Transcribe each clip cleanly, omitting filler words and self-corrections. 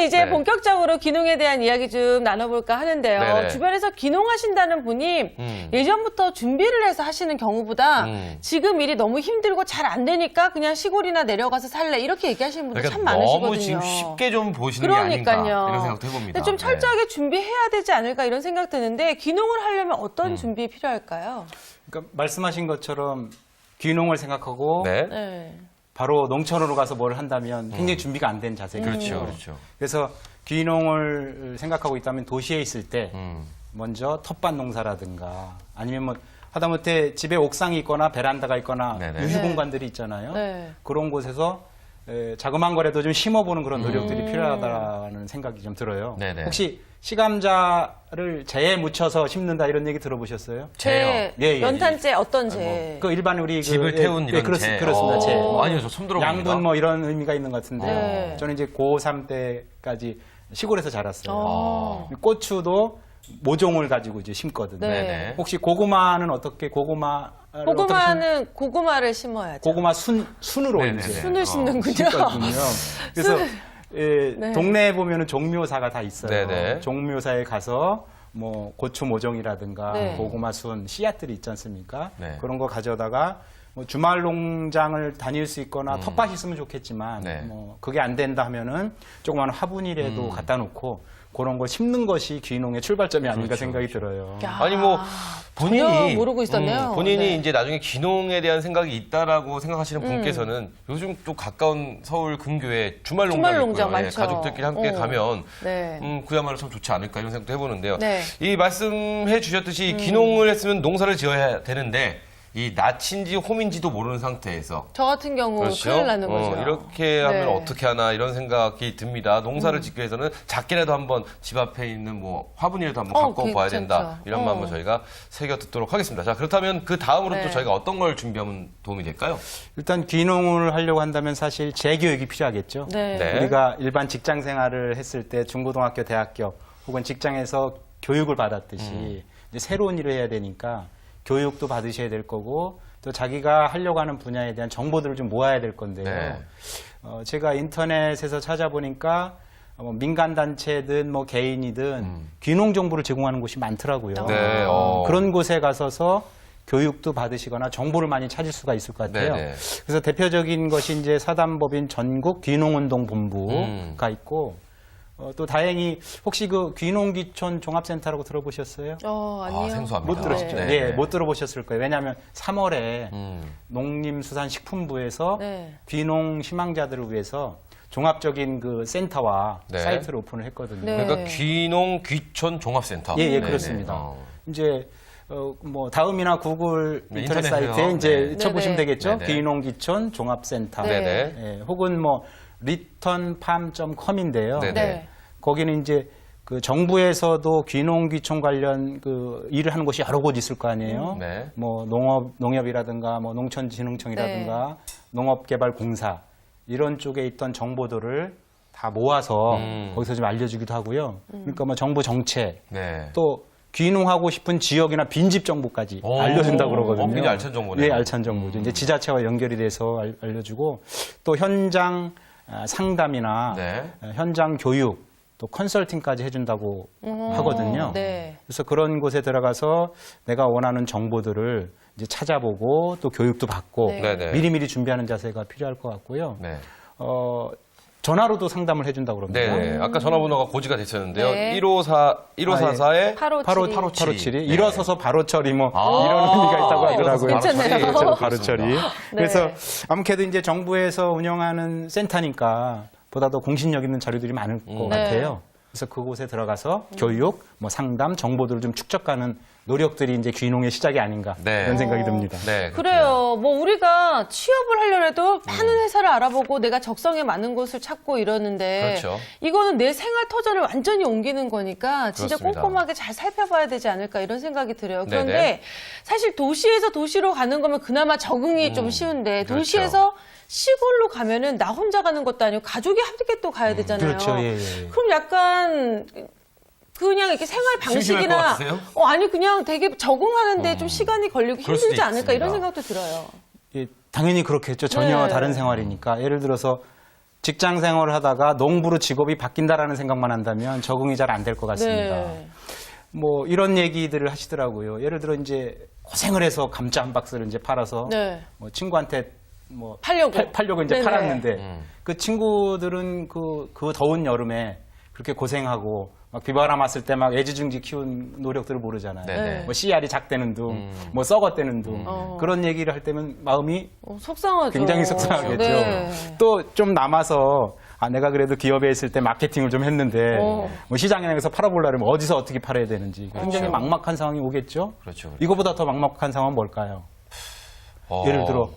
이제 네. 본격적으로 귀농에 대한 이야기 좀 나눠볼까 하는데요. 네네. 주변에서 귀농하신다는 분이 예전부터 준비를 해서 하시는 경우보다 지금 일이 너무 힘들고 잘 안 되니까 그냥 시골이나 내려가서 살래 이렇게 얘기하시는 분들 참 많으시거든요. 너무 지금 쉽게 좀 보시는 게 그러니까요. 아닌가 이런 생각도 해봅니다. 근데 좀 철저하게 준비해야 되지 않을까 이런 생각 드는데 귀농을 하려면 어떤 준비 필요할까요? 그러니까 말씀하신 것처럼 귀농을 생각하고 네. 네. 바로 농촌으로 가서 뭘 한다면 굉장히 준비가 안 된 자세거든요. 그렇죠, 그렇죠. 그래서 귀농을 생각하고 있다면 도시에 있을 때 먼저 텃밭 농사라든가 아니면 뭐 하다못해 집에 옥상이 있거나 베란다가 있거나 네네. 유휴 네. 공간들이 있잖아요. 네. 그런 곳에서 자그마한 거라도 좀 심어보는 그런 노력들이 필요하다는 생각이 좀 들어요. 네네. 혹시 시감자를 재에 묻혀서 심는다 이런 얘기 들어보셨어요? 재, 예, 예. 연탄재 어떤 재? 그 일반 우리 집을 태운 이런 재. 그렇습니다. 재. 아니요, 저 처음 들어봅니다. 양분 뭐 이런 의미가 있는 것 같은데요. 네. 저는 이제 고3 때까지 시골에서 자랐어요. 어. 고추도 모종을 가지고 이제 심거든요. 네. 네네. 혹시 고구마는 어떻게 고구마는 고구마를 심어야죠. 고구마 순으로 네네네. 이제 순을 심는군요. 심거든요. 그래서 네. 동네에 보면은 종묘사가 다 있어요. 네네. 종묘사에 가서 뭐 고추 모종이라든가 네. 고구마 순 씨앗들이 있지 않습니까? 네. 그런 거 가져다가 뭐 주말 농장을 다닐 수 있거나 텃밭이 있으면 좋겠지만 네. 뭐 그게 안 된다 하면은 조그마한 화분이라도 갖다 놓고 그런 걸 심는 것이 귀농의 출발점이 아닌가 그렇죠, 생각이 들어요. 야, 아니 뭐 본인이 전혀 모르고 있었네요. 본인이 네. 이제 나중에 귀농에 대한 생각이 있다라고 생각하시는 분께서는 요즘 또 가까운 서울 근교에 주말 농장 주말 농장 있고요. 예, 많죠. 가족들끼리 함께 가면 네. 그야말로 참 좋지 않을까 이런 생각도 해보는데요. 네. 이 말씀해 주셨듯이 귀농을 했으면 농사를 지어야 되는데 이 낯인지 홈인지도 모르는 상태에서 저 같은 경우 그렇죠. 큰일 나는 거죠. 이렇게 하면 네. 어떻게 하나 이런 생각이 듭니다. 농사를 짓기 위해서는 작게라도 한번 집 앞에 있는 뭐 화분이라도 한번 갖고 봐야 괜찮죠. 된다. 이런 마음을 저희가 새겨 듣도록 하겠습니다. 자, 그렇다면 그 다음으로 네. 또 저희가 어떤 걸 준비하면 도움이 될까요? 일단 귀농을 하려고 한다면 사실 재교육이 필요하겠죠. 네. 네. 우리가 일반 직장 생활을 했을 때 중고등학교, 대학교 혹은 직장에서 교육을 받았듯이 이제 새로운 일을 해야 되니까 교육도 받으셔야 될 거고 또 자기가 하려고 하는 분야에 대한 정보들을 좀 모아야 될 건데요. 네. 제가 인터넷에서 찾아보니까 뭐 민간단체든 뭐 개인이든 귀농 정보를 제공하는 곳이 많더라고요. 네, 그런 곳에 가서서 교육도 받으시거나 정보를 많이 찾을 수가 있을 것 같아요. 네네. 그래서 대표적인 것이 이제 사단법인 전국 귀농운동본부가 있고 또 다행히 혹시 그 귀농귀촌 종합센터라고 들어보셨어요? 아니요. 생소합니다. 못 들으셨죠? 네. 네, 못 들어보셨을 거예요. 왜냐하면 3월에 음. 농림수산식품부에서 네. 귀농 희망자들을 위해서 종합적인 그 센터와 네. 사이트를 오픈을 했거든요. 네. 그러니까 귀농 귀촌 종합센터. 예, 예, 네네. 그렇습니다. 이제 뭐 다음이나 구글 네, 인터넷 인터넷에서. 사이트에 이제 네. 쳐보시면 네네. 되겠죠. 네네. 귀농귀촌 종합센터. 네. 네네. 예, 혹은 뭐 returnfarm.com인데요. 네네. 네. 거기는 이제 그 정부에서도 귀농귀촌 관련 그 일을 하는 곳이 여러 곳 있을 거 아니에요. 네. 뭐 농협이라든가 뭐 농촌진흥청이라든가 농업개발공사 이런 쪽에 있던 정보들을 다 모아서 거기서 좀 알려주기도 하고요. 그러니까 뭐 정부 정책 네. 또 귀농하고 싶은 지역이나 빈집 정보까지 오. 알려준다고 그러거든요. 굉장히 알찬 정보네요. 예, 알찬 정보죠. 이제 지자체와 연결이 돼서 알려주고 또 현장 상담이나 네. 현장 교육 또 컨설팅까지 해준다고 하거든요. 네. 그래서 그런 곳에 들어가서 내가 원하는 정보들을 이제 찾아보고 또 교육도 받고 네. 네네. 미리미리 준비하는 자세가 필요할 것 같고요. 네. 전화로도 상담을 해준다고 그럽니다. 네. 아까 전화번호가 고지가 됐었는데요. 네. 1544에 8572. 일어서서 바로 처리 뭐 아. 이런 의미가 있다고 하더라고요. 괜찮네요. 그렇죠. 바로 처리. 네. 그래서 아무래도 이제 정부에서 운영하는 센터니까 보다 더 공신력 있는 자료들이 많을 것 네. 같아요. 그래서 그곳에 들어가서 교육, 뭐 상담, 정보들을 좀 축적하는 노력들이 이제 귀농의 시작이 아닌가 네. 이런 생각이 듭니다. 네. 그래요. 뭐 우리가 취업을 하려고 많은 회사를 알아보고 내가 적성에 맞는 곳을 찾고 이러는데 그렇죠. 이거는 내 생활 터전을 완전히 옮기는 거니까 진짜 그렇습니다. 꼼꼼하게 잘 살펴봐야 되지 않을까 이런 생각이 들어요. 그런데 네네. 사실 도시에서 도시로 가는 거면 그나마 적응이 좀 쉬운데 그렇죠. 도시에서 시골로 가면은 나 혼자 가는 것도 아니고 가족이 함께 또 가야 되잖아요. 그렇죠. 예, 예. 그럼 약간 그냥 이렇게 생활 심심할 것 방식이나 같으세요? 아니 그냥 되게 적응하는데 좀 시간이 걸리고 그럴 수도 힘들지 않을까 이런 있습니다. 생각도 들어요. 예, 당연히 그렇겠죠. 전혀 네. 다른 생활이니까. 예를 들어서 직장 생활을 하다가 농부로 직업이 바뀐다라는 생각만 한다면 적응이 잘 안 될 것 같습니다. 네. 뭐 이런 얘기들을 하시더라고요. 예를 들어 이제 고생을 해서 감자 한 박스를 이제 팔아서 네. 뭐 친구한테 뭐 팔려고. 이제 네네. 팔았는데 그 친구들은 그 더운 여름에 그렇게 고생하고 막 비바람 왔을 때 막 애지중지 키운 노력들을 모르잖아요. 네네. 뭐 씨알이 작대는 둥, 뭐 썩었대는 둥 그런 얘기를 할 때면 마음이 속상하죠. 굉장히 속상하겠죠. 네. 또 좀 남아서 내가 그래도 기업에 있을 때 마케팅을 좀 했는데 뭐 시장에 나가서 팔아보려면 어디서 어떻게 팔아야 되는지 굉장히 막막한 상황이 오겠죠. 그렇죠. 이거보다 더 막막한 상황은 뭘까요? 어. 예를 들어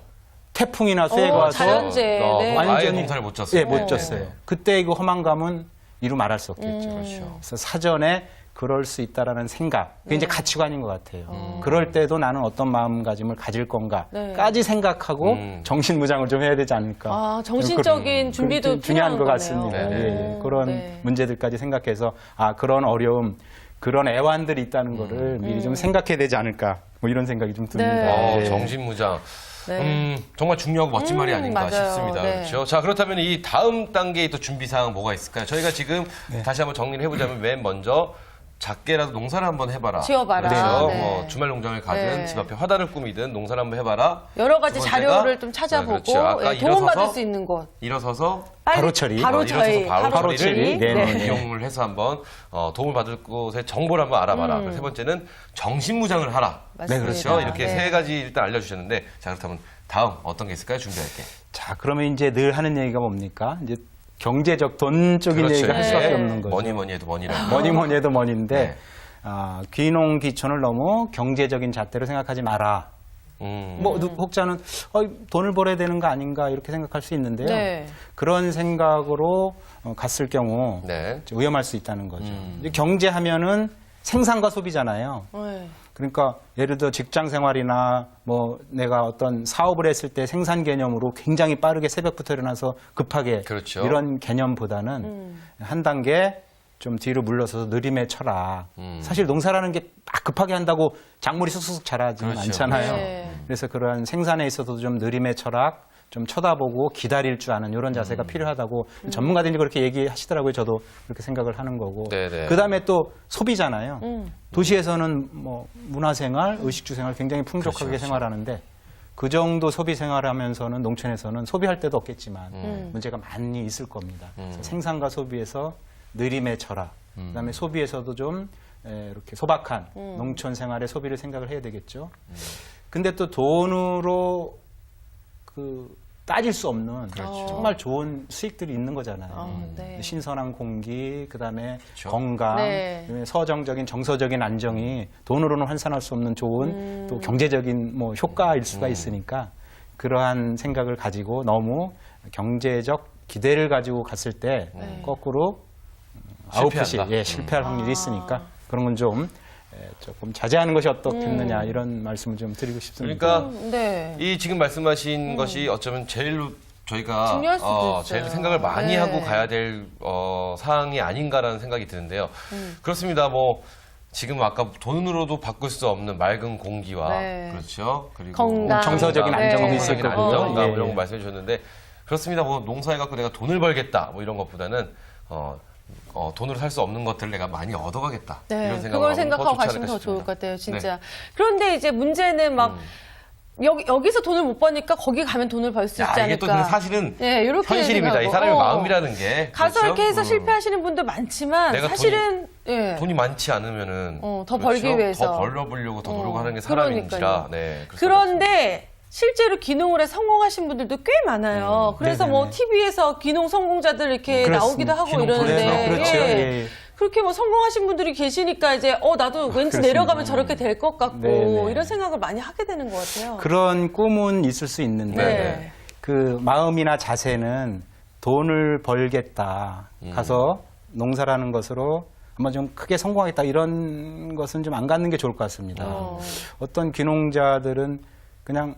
태풍이나 쇠가 와서 자연재해. 네. 아예 농사를 못 졌어요. 예, 못 졌어요. 그때 그 험한감은 이루 말할 수 없겠죠. 그렇죠. 그래서 사전에 그럴 수 있다라는 생각, 그게 이제 가치관인 것 같아요. 그럴 때도 나는 어떤 마음가짐을 가질 건가까지 생각하고 정신무장을 좀 해야 되지 않을까. 아, 정신적인 준비도 좀 중요한 것 필요한 같습니다. 거네요. 예, 예. 그런 네. 문제들까지 생각해서 그런 어려움, 그런 애환들이 있다는 거를 미리 좀 생각해야 되지 않을까. 뭐 이런 생각이 좀 듭니다. 네. 예. 정신무장. 네. 정말 중요하고 멋진 말이 아닌가 맞아요. 싶습니다. 네. 그렇죠. 자, 그렇다면 이 다음 단계의 또 준비사항은 뭐가 있을까요? 저희가 지금 네. 다시 한번 정리를 해보자면 맨 먼저 작게라도 농사를 한번 해봐라. 지어봐라. 그렇죠. 네. 뭐 주말 농장을 가든 네. 집 앞에 화단을 꾸미든 농사를 한번 해봐라. 여러 가지 두 번째가, 자료를 좀 찾아보고 그렇죠. 아까 예, 도움받을 일어서서 수 있는 곳. 일어서서 바로 처리. 바로 일어서서 처리. 바로 처리를 네, 네, 네. 이용을 해서 한번 도움을 받을 곳의 정보를 한번 알아봐라. 그리고 세 번째는 정신무장을 하라. 맞습니다. 그렇죠. 이렇게 네. 세 가지 일단 알려주셨는데 자 그렇다면 다음 어떤 게 있을까요? 준비할 게. 자, 그러면 이제 늘 하는 얘기가 뭡니까? 이제 경제적 돈적인 그렇죠. 얘기를 할 수밖에 네. 없는 거죠. 뭐니 해도 뭐니라. 뭐니 해도 뭐니인데 네. 귀농 귀촌을 너무 경제적인 잣대로 생각하지 마라. 뭐 혹자는 돈을 벌어야 되는 거 아닌가 이렇게 생각할 수 있는데요. 네. 그런 생각으로 갔을 경우 네. 위험할 수 있다는 거죠. 이제 경제하면은 생산과 소비잖아요. 네. 그러니까 예를 들어 직장 생활이나 뭐 내가 어떤 사업을 했을 때 생산 개념으로 굉장히 빠르게 새벽부터 일어나서 급하게 그렇죠. 이런 개념보다는 한 단계 좀 뒤로 물러서서 느림에 쳐라. 사실 농사라는 게 막 급하게 한다고 작물이 쑥쑥 자라지는 그렇죠. 않잖아요. 네. 그래서 그러한 생산에 있어서도 좀 느림의 철학, 좀 쳐다보고 기다릴 줄 아는 이런 자세가 필요하다고 전문가들이 그렇게 얘기하시더라고요. 저도 그렇게 생각을 하는 거고. 네네. 그다음에 또 소비잖아요. 도시에서는 뭐 문화생활, 의식주생활 굉장히 풍족하게 그렇죠. 생활하는데 그 정도 소비 생활을 하면서는 농촌에서는 소비할 때도 없겠지만 문제가 많이 있을 겁니다. 그래서 생산과 소비에서 느림의 철학, 그다음에 소비에서도 좀 이렇게 소박한 농촌 생활의 소비를 생각을 해야 되겠죠. 근데 또 돈으로 따질 수 없는 정말 좋은 수익들이 있는 거잖아요. 네. 신선한 공기, 그다음에 그렇죠. 건강, 네. 그다음에 서정적인 정서적인 안정이 돈으로는 환산할 수 없는 좋은 또 경제적인 뭐 효과일 수가 있으니까 그러한 생각을 가지고 너무 경제적 기대를 가지고 갔을 때 거꾸로 아웃풋이 실패한다. 실패할 확률이 있으니까 그런 건 좀 조금 자제하는 것이 어떻겠느냐 이런 말씀을 좀 드리고 싶습니다. 그러니까 네. 이 지금 말씀하신 것이 어쩌면 제일로 저희가 중요할 수도 있어요. 제일 생각을 많이 네. 하고 가야 될 사항이 아닌가라는 생각이 드는데요. 그렇습니다. 뭐 지금 아까 돈으로도 바꿀 수 없는 맑은 공기와 네. 그렇죠. 그리고 건강. 정서적인 안정도 네. 있을 정서적인 거고요. 안정감 예. 이런 거 말씀해 주셨는데 그렇습니다. 뭐 농사해 갖고 내가 돈을 벌겠다 뭐 이런 것보다는 돈으로 살 수 없는 것들을 내가 많이 얻어가겠다. 네, 이런 생각을 그걸 하면 생각하고 좋지 가시면 않을까 더 좋을 싶습니다. 것 같아요, 진짜. 네. 그런데 이제 문제는 막 여기서 돈을 못 버니까 거기 가면 돈을 벌 수 있지 야, 않을까. 이게 또 근데 사실은 네, 이렇게 현실입니다. 이 생각하고. 사람의 마음이라는 게 가서 그렇죠? 이렇게 해서 실패하시는 분들 많지만 내가 사실은 예. 돈이 많지 않으면은 더 벌기 위해서. 더 벌려보려고 더 노력하는 게 사람인지라. 그러니까요. 네, 그래서 그런데 실제로 귀농을 해 성공하신 분들도 꽤 많아요. 그래서 뭐 네네네. TV에서 귀농 성공자들 이렇게 그렇습니다. 나오기도 하고 귀농 이러는데 프로그램. 그렇죠. 예. 예. 그렇게 뭐 성공하신 분들이 계시니까 이제 나도 왠지 그렇습니다. 내려가면 저렇게 될 것 같고 네네. 이런 생각을 많이 하게 되는 것 같아요. 그런 꿈은 있을 수 있는데 네. 그 마음이나 자세는 돈을 벌겠다 가서 농사라는 것으로 한번 좀 크게 성공하겠다 이런 것은 좀 안 갖는 게 좋을 것 같습니다. 어떤 귀농자들은 그냥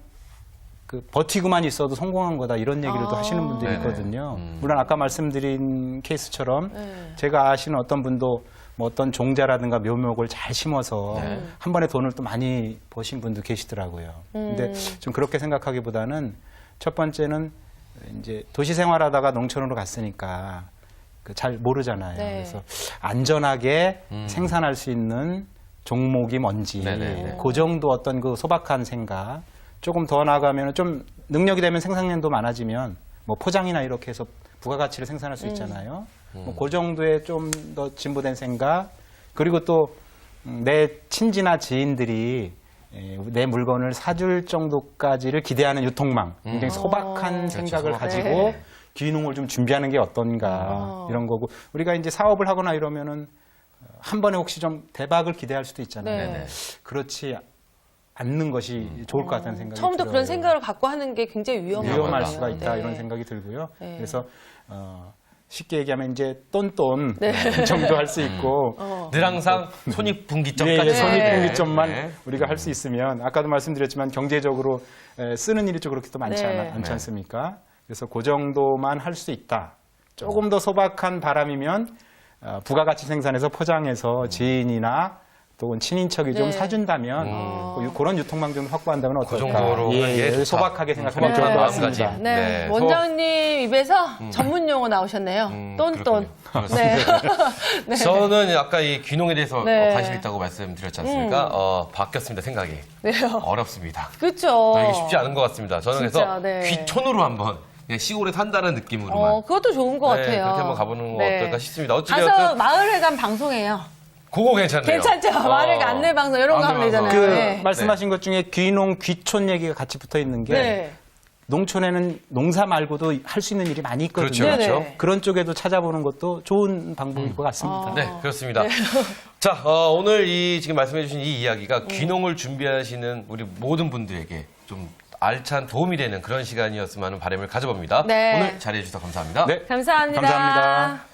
버티고만 있어도 성공한 거다 이런 얘기를 또 하시는 분들이 네네. 있거든요. 물론 아까 말씀드린 케이스처럼 네. 제가 아시는 어떤 분도 뭐 어떤 종자라든가 묘목을 잘 심어서 한 번에 돈을 또 많이 버신 분도 계시더라고요. 근데 좀 그렇게 생각하기보다는 첫 번째는 이제 도시 생활하다가 농촌으로 갔으니까 잘 모르잖아요. 네. 그래서 안전하게 생산할 수 있는 종목이 뭔지 네네. 그 정도 어떤 그 소박한 생각 조금 더 나아가면 좀 능력이 되면 생산량도 많아지면 뭐 포장이나 이렇게 해서 부가가치를 생산할 수 있잖아요. 뭐 그 정도의 좀 더 진보된 생각 그리고 또 내 친지나 지인들이 내 물건을 사줄 정도까지를 기대하는 유통망 굉장히 소박한 생각을 소박한. 가지고 네. 귀농을 좀 준비하는 게 어떤가 이런 거고 우리가 이제 사업을 하거나 이러면은 한 번에 혹시 좀 대박을 기대할 수도 있잖아요. 네. 네네. 그렇지 않는 것이 좋을 것 같다는 생각이 처음부터 들어요. 그런 생각을 갖고 하는 게 굉장히 위험할 위험할 거예요. 수가 있다 네. 이런 생각이 들고요. 네. 그래서 쉽게 얘기하면 이제 똔똔 네. 정도 할 수 있고 늘 항상 예, 손익분기점까지. 예, 손익분기점만 네. 우리가 할 수 있으면 아까도 말씀드렸지만 경제적으로 쓰는 일이 좀 그렇게 또 많지 네. 않지 않습니까? 그래서 그 정도만 할 수 있다. 조금 더 소박한 바람이면 부가가치 생산해서 포장해서 지인이나 또는 친인척이 좀 네. 사준다면 그런 유통망 좀 확보한다면 그 어떨까? 정도로 하는 게 좋다. 소박하게 생각하면 네. 좋을 것 마음가짐. 같습니다. 네. 네. 원장님 입에서 전문 용어 나오셨네요. 똔똔. 그렇군요. 네. 네. 저는 아까 이 귀농에 대해서 네. 관심 있다고 말씀드렸지 않습니까? 바뀌었습니다, 생각이. 네요. 어렵습니다. 그렇죠. 이게 쉽지 않은 것 같습니다. 저는 진짜, 그래서 네. 귀촌으로 한번 그냥 시골에 산다는 느낌으로만 그것도 좋은 것 네, 같아요. 그렇게 한번 가보는 거 네. 어떨까 싶습니다. 가서 어찌되었든 마을회관 방송해요. 그거 괜찮네요. 괜찮죠? 마을회관 안내 방송 이런 거 하면 안내 방송. 되잖아요. 그 네. 말씀하신 것 중에 귀농, 귀촌 얘기가 같이 붙어 있는 게 네. 농촌에는 농사 말고도 할 수 있는 일이 많이 있거든요. 그렇죠, 그렇죠. 네네. 그런 쪽에도 찾아보는 것도 좋은 방법일 것 같습니다. 네, 그렇습니다. 자, 오늘 이 지금 말씀해주신 이 이야기가 귀농을 준비하시는 우리 모든 분들에게 좀 알찬 도움이 되는 그런 시간이었으면 하는 바람을 가져봅니다. 네. 오늘 자리해 주셔서 감사합니다. 네, 감사합니다. 감사합니다.